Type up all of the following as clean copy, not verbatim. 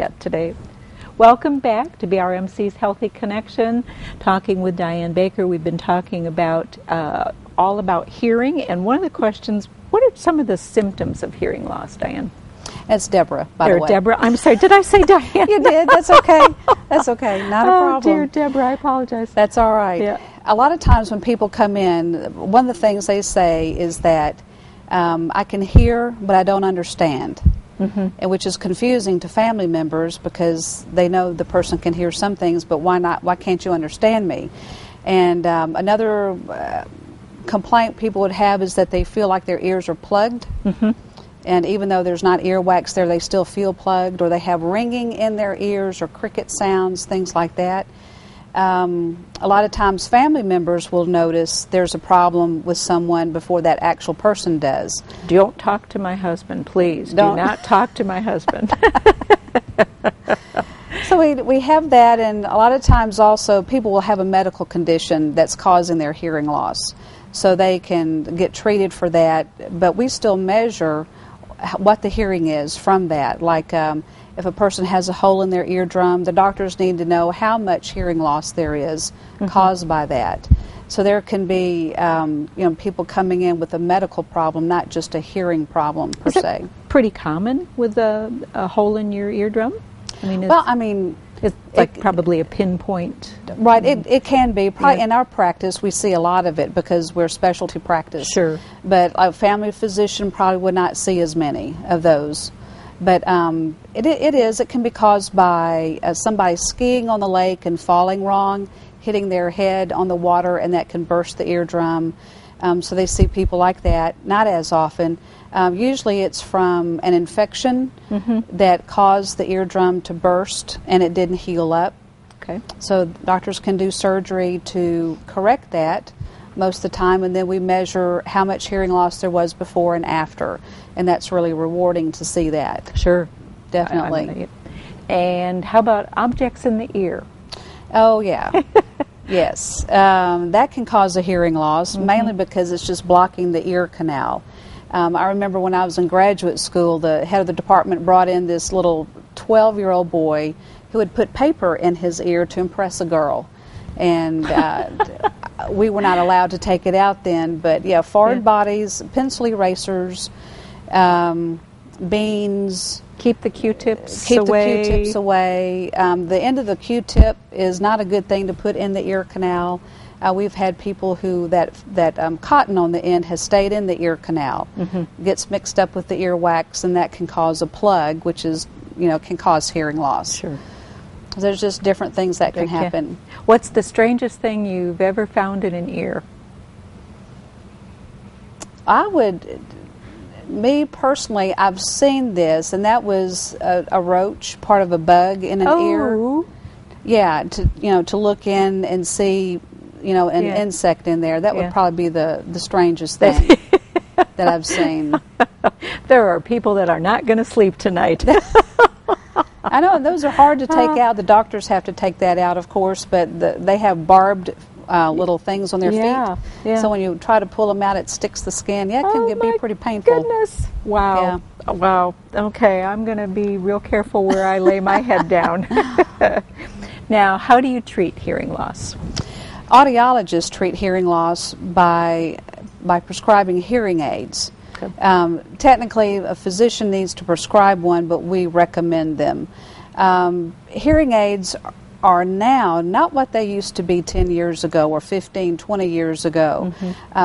yet today. Welcome back to BRMC's Healthy Connection, talking with Diane Baker. We've been talking about all about hearing, and one of the questions, what are some of the symptoms of hearing loss, Diane? It's Deborah, by the way. Deborah. I'm sorry, did I say Diane? You did. That's okay. That's okay. Not a problem. Oh, dear Deborah, I apologize. That's all right. Yeah. A lot of times when people come in, one of the things they say is that I can hear, but I don't understand, and which is confusing to family members because they know the person can hear some things, but why not? Why can't you understand me? And another complaint people would have is that they feel like their ears are plugged. And even though there's not earwax there, they still feel plugged, or they have ringing in their ears or cricket sounds, things like that. A lot of times family members will notice there's a problem with someone before that actual person does. Don't talk to my husband, please. Do not talk to my husband. So we have that, and a lot of times also people will have a medical condition that's causing their hearing loss. So they can get treated for that, but we still measure what the hearing is from that. Like if a person has a hole in their eardrum, the doctors need to know how much hearing loss there is caused by that. So there can be people coming in with a medical problem, not just a hearing problem per se. Pretty common with a hole in your eardrum? It's like probably a pinpoint. Right, it can be. Probably in our practice, we see a lot of it because we're specialty practice. Sure. But a family physician probably would not see as many of those. But it can be caused by somebody skiing on the lake and falling wrong, hitting their head on the water, and that can burst the eardrum. So they see people like that, not as often. Usually it's from an infection that caused the eardrum to burst and it didn't heal up. Okay. So doctors can do surgery to correct that most of the time, and then we measure how much hearing loss there was before and after, and that's really rewarding to see that. Sure. Definitely. And how about objects in the ear? Oh, yeah. Yes. That can cause a hearing loss, mainly because it's just blocking the ear canal. I remember when I was in graduate school, the head of the department brought in this little 12-year-old boy who had put paper in his ear to impress a girl. And we were not allowed to take it out then. But, yeah, foreign bodies, pencil erasers, beans. Keep the Q-tips away. Keep the Q-tips away. The end of the Q-tip is not a good thing to put in the ear canal. We've had people who that cotton on the end has stayed in the ear canal, gets mixed up with the earwax, and that can cause a plug, which is can cause hearing loss. Sure. There's just different things that can happen. What's the strangest thing you've ever found in an ear? Me personally, I've seen this, and that was a roach, part of a bug in an ear. Yeah, to look in and see, an insect in there. That would probably be the strangest thing that I've seen. There are people that are not going to sleep tonight. I know, and those are hard to take out. The doctors have to take that out, of course, but they have barbed little things on their feet. Yeah. So when you try to pull them out, it sticks the skin. Yeah, it can be pretty painful. Goodness. Wow. Yeah. Wow. Okay, I'm going to be real careful where I lay my head down. Now, how do you treat hearing loss? Audiologists treat hearing loss by prescribing hearing aids. Okay. Technically, a physician needs to prescribe one, but we recommend them. Hearing aids are now not what they used to be 10 years ago or 15, 20 years ago.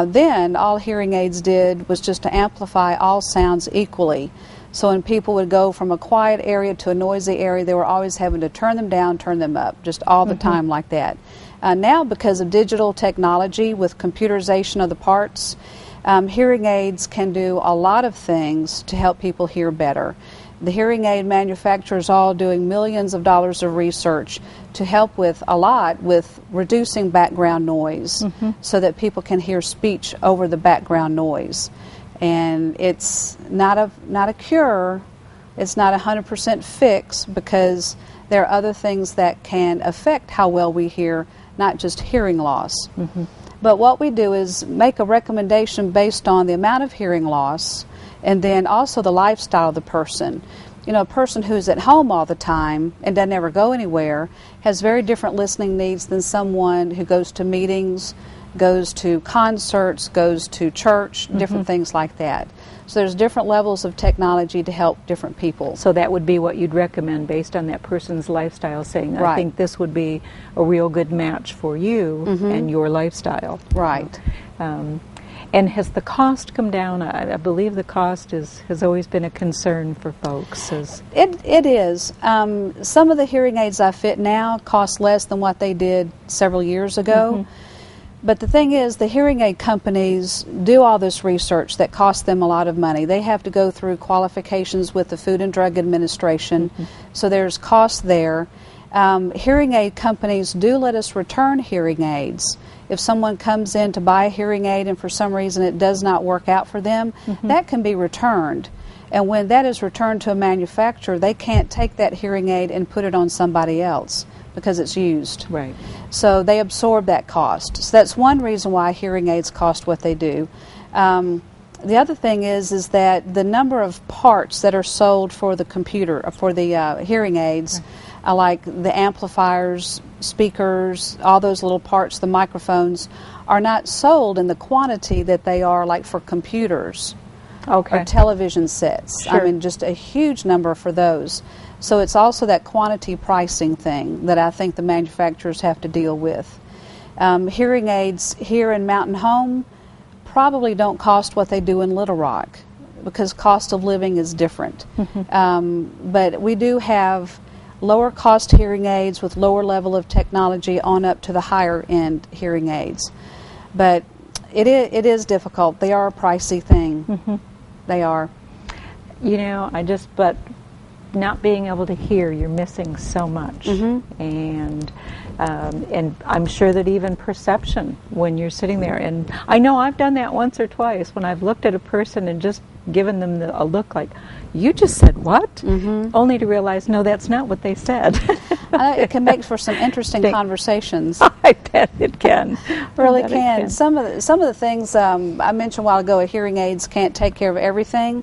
Then all hearing aids did was just to amplify all sounds equally. So when people would go from a quiet area to a noisy area, they were always having to turn them down, turn them up, just all the time like that. Now, because of digital technology with computerization of the parts, hearing aids can do a lot of things to help people hear better. The hearing aid manufacturers all doing millions of dollars of research to help with reducing background noise so that people can hear speech over the background noise. And it's not a cure, it's not 100% fix, because there are other things that can affect how well we hear, not just hearing loss. But what we do is make a recommendation based on the amount of hearing loss and then also the lifestyle of the person. a person who's at home all the time and doesn't ever go anywhere has very different listening needs than someone who goes to meetings, goes to concerts, goes to church, different things like that. So there's different levels of technology to help different people. So that would be what you'd recommend based on that person's lifestyle, saying, I think this would be a real good match for you and your lifestyle. Right. And has the cost come down? I believe the cost has always been a concern for folks. It is. Some of the hearing aids I fit now cost less than what they did several years ago. But the thing is, the hearing aid companies do all this research that costs them a lot of money. They have to go through qualifications with the Food and Drug Administration, so there's cost there. Hearing aid companies do let us return hearing aids. If someone comes in to buy a hearing aid and for some reason it does not work out for them, that can be returned. And when that is returned to a manufacturer, they can't take that hearing aid and put it on somebody else because it's used. Right. So they absorb that cost. So that's one reason why hearing aids cost what they do. The other thing is that the number of parts that are sold for the computer, for the hearing aids, like the amplifiers, speakers, all those little parts, the microphones, are not sold in the quantity that they are like for computers or television sets. Sure. I mean, just a huge number for those. So it's also that quantity pricing thing that I think the manufacturers have to deal with. Hearing aids here in Mountain Home probably don't cost what they do in Little Rock because cost of living is different. But we do have lower cost hearing aids with lower level of technology on up to the higher end hearing aids. But it is difficult. They are a pricey thing. They are. But not being able to hear, you're missing so much. And I'm sure that even perception when you're sitting there, and I know I've done that once or twice when I've looked at a person and just given them a look like, you just said what? Only to realize, no, that's not what they said. It can make for some interesting conversations. I bet it can. Really can. Some of the things I mentioned a while ago, hearing aids can't take care of everything.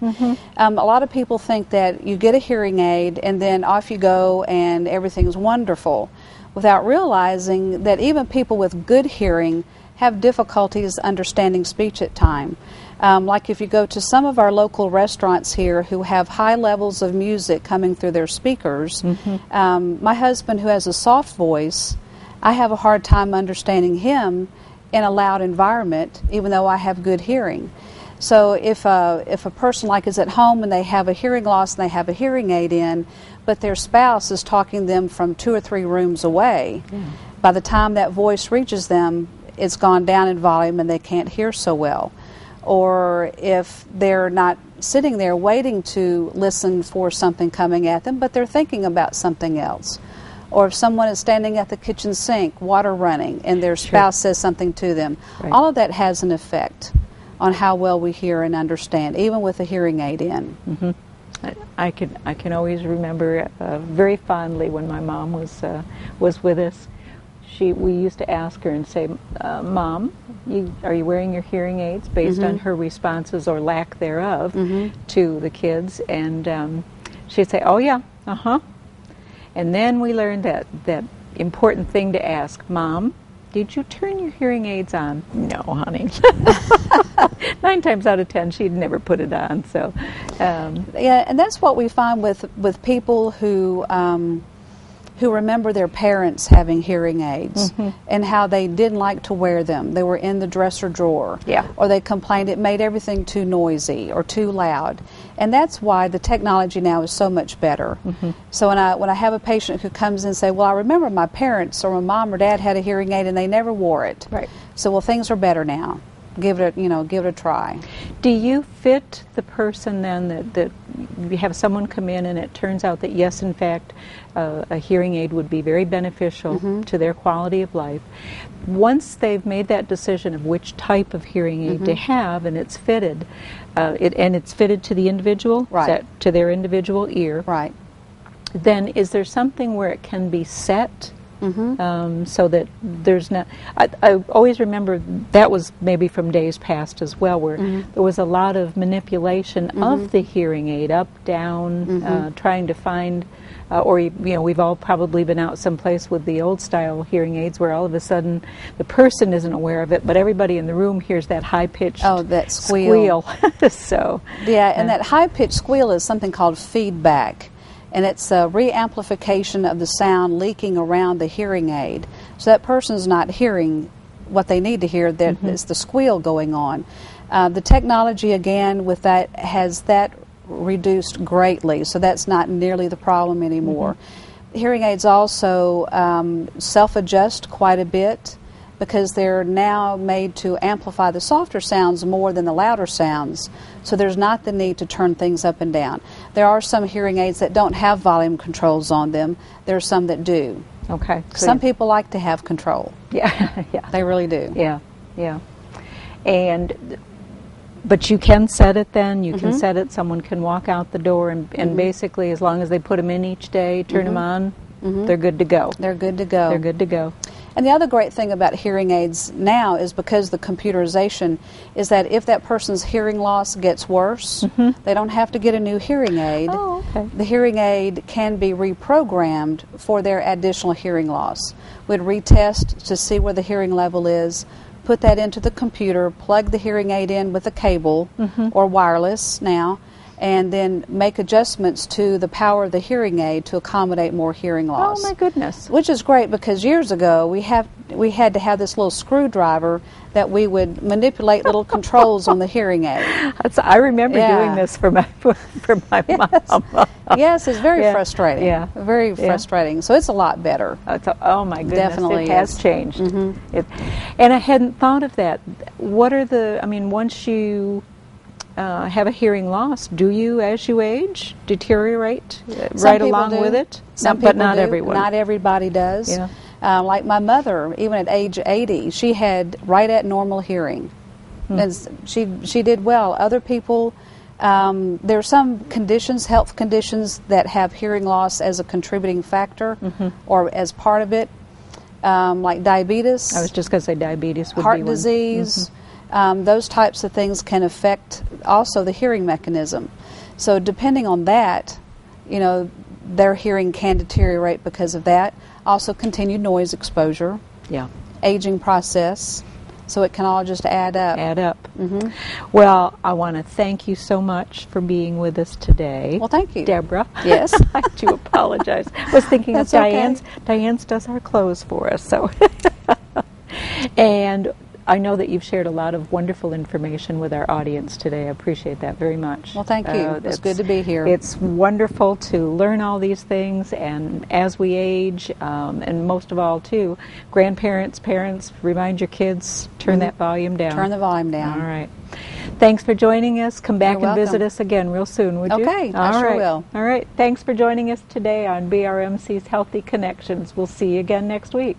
A lot of people think that you get a hearing aid and then off you go and everything's wonderful, without realizing that even people with good hearing have difficulties understanding speech at times. Like if you go to some of our local restaurants here who have high levels of music coming through their speakers, my husband, who has a soft voice, I have a hard time understanding him in a loud environment, even though I have good hearing. So if a person like is at home and they have a hearing loss and they have a hearing aid in, but their spouse is talking to them from 2 or 3 rooms away, by the time that voice reaches them, it's gone down in volume and they can't hear so well. Or if they're not sitting there waiting to listen for something coming at them, but they're thinking about something else. Or if someone is standing at the kitchen sink, water running, and their spouse says something to them. All of that has an effect on how well we hear and understand, even with a hearing aid in. I can always remember very fondly when my mom was with us. We used to ask her and say, Mom, are you wearing your hearing aids? Based on her responses or lack thereof to the kids. And she'd say, oh yeah, And then we learned that important thing to ask, Mom, did you turn your hearing aids on? No, honey. 9 times out of 10, she'd never put it on. So, yeah, and that's what we find with people who remember their parents having hearing aids and how they didn't like to wear them. They were in the dresser drawer. Or they complained it made everything too noisy or too loud. And that's why the technology now is so much better. So when I have a patient who comes in and say, well, I remember my parents or my mom or dad had a hearing aid and they never wore it. So, well, things are better now. Give it a try. Do you fit the person then that you have someone come in and it turns out that yes, in fact, a hearing aid would be very beneficial to their quality of life. Once they've made that decision of which type of hearing aid to have and it's fitted, it's fitted to the individual, to their individual ear, then is there something where it can be set so that there's not. I always remember that was maybe from days past as well, where there was a lot of manipulation of the hearing aid, up, down, trying to find. Or we've all probably been out someplace with the old style hearing aids where all of a sudden the person isn't aware of it, but everybody in the room hears that high pitched that squeal. So and that high pitched squeal is something called feedback, and it's a re-amplification of the sound leaking around the hearing aid. So that person's not hearing what they need to hear. That it's the squeal going on. The technology again with that has that reduced greatly, so that's not nearly the problem anymore. Hearing aids also self-adjust quite a bit because they're now made to amplify the softer sounds more than the louder sounds, so there's not the need to turn things up and down. There are some hearing aids that don't have volume controls on them. There are some that do. Okay. Some people like to have control. Yeah, They really do. Yeah. But you can set it then, you can set it, someone can walk out the door and basically as long as they put them in each day, turn them on, they're good to go. They're good to go. They're good to go. And the other great thing about hearing aids now is because the computerization is that if that person's hearing loss gets worse, they don't have to get a new hearing aid. Oh, okay. The hearing aid can be reprogrammed for their additional hearing loss. We'd retest to see where the hearing level is, put that into the computer, plug the hearing aid in with a cable or wireless now, and then make adjustments to the power of the hearing aid to accommodate more hearing loss. Oh my goodness. Which is great because years ago we had to have this little screwdriver that we would manipulate little controls on the hearing aid. I remember doing this for my mom. Yes, it's very frustrating. Yeah. Very frustrating. So it's a lot better. Oh my goodness. Definitely it has changed. And I hadn't thought of that. What are once you have a hearing loss, do you, as you age, deteriorate right along with it? But not everyone. Not everybody does. Yeah. Like my mother, even at age 80, she had right at normal hearing. And she did well. Other people, there are some conditions, health conditions, that have hearing loss as a contributing factor or as part of it, like diabetes. I was just going to say diabetes would be one. Heart disease. Those types of things can affect also the hearing mechanism. So depending on that, their hearing can deteriorate because of that. Also continued noise exposure. Yeah. Aging process. So it can all just add up. Well, I want to thank you so much for being with us today. Well, thank you. Deborah. Yes. I do apologize. I was thinking That's of Diane's. okay. Diane's does our clothes for us. So, and I know that you've shared a lot of wonderful information with our audience today. I appreciate that very much. Well, thank you. It's good to be here. It's wonderful to learn all these things, and as we age, and most of all, too, grandparents, parents, remind your kids, turn that volume down. Turn the volume down. All right. Thanks for joining us. Come back You're and visit welcome. us again real soon, would you? Okay, I sure will. All right. Thanks for joining us today on BRMC's Healthy Connections. We'll see you again next week.